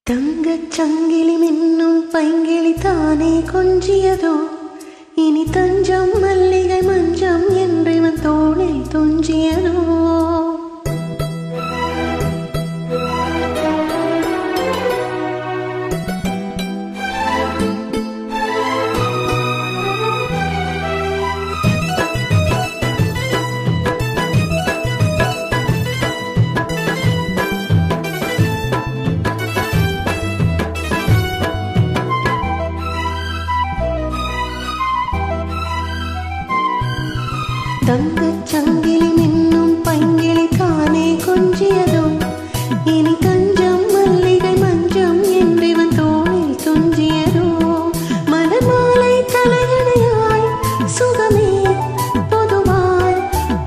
தங்கச் சங்கிலி மின்னும் பைங்கிளி தானே கொஞ்சியதோ, இனி தஞ்சம் மல்லிகை மஞ்சம் என்றிவன் தோளில் துஞ்சியதோ. தங்கச் சங்கிலி மின்னும் பைங்கிளி தானே கொஞ்சியதோ, இனி தஞ்சம் மல்லிகை மஞ்சம் என்றிவன் தோளில் துஞ்சியதோ. மலர்மாலை தலையணையாய் சுகமே பொதுவாய்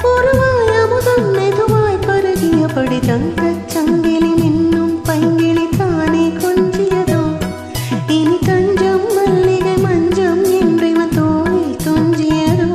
பொறுவாய் அமுதம் மெதுவாய் பருகியபடி தங்கச் சங்கிலி மின்னும் பைங்கிளி தானே கொஞ்சியதோ, இனி தஞ்சம் மல்லிகை மஞ்சம் என்றிவன் தோளில் துஞ்சியதோ.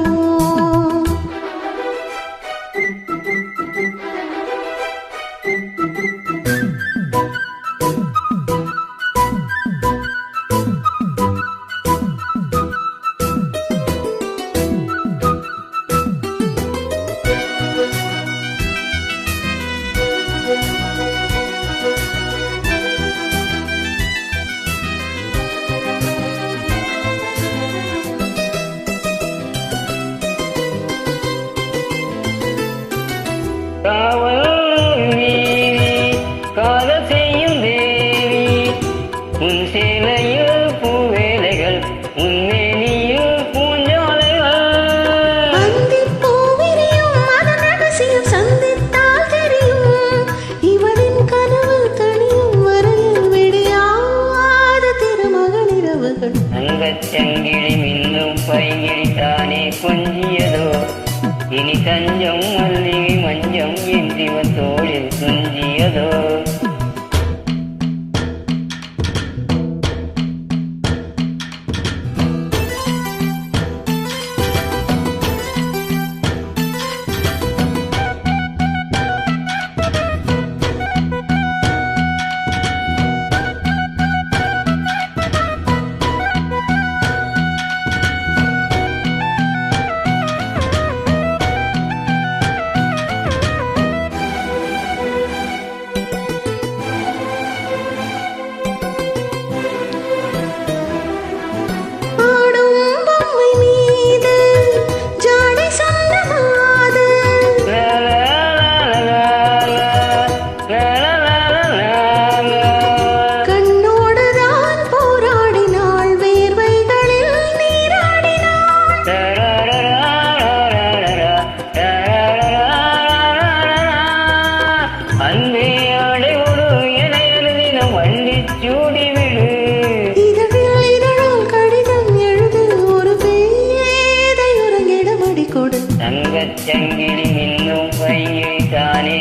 காதல் செய்யும் தேவி உன் சேலையில் பூவேலைகள் உன்மேனியில் பூஞ்சாலைகள். அந்திப் பூவிரியும் அதன் ரகசியம் சந்தித்தால் தெரியும். இவளின் கனவு தனியும் வரையில் விடியாத திருமகள் இரவுகள். தங்கச் சங்கிலி மின்னும் பைங்கிளி தானே கொஞ்சியதோ, இனி தஞ்சம் மல்லிகை மஞ்சம் என்றிவன் தோளில் துஞ்சியதோ. தங்கச் சங்கிலி மின்னும் பைங்கிளி தானே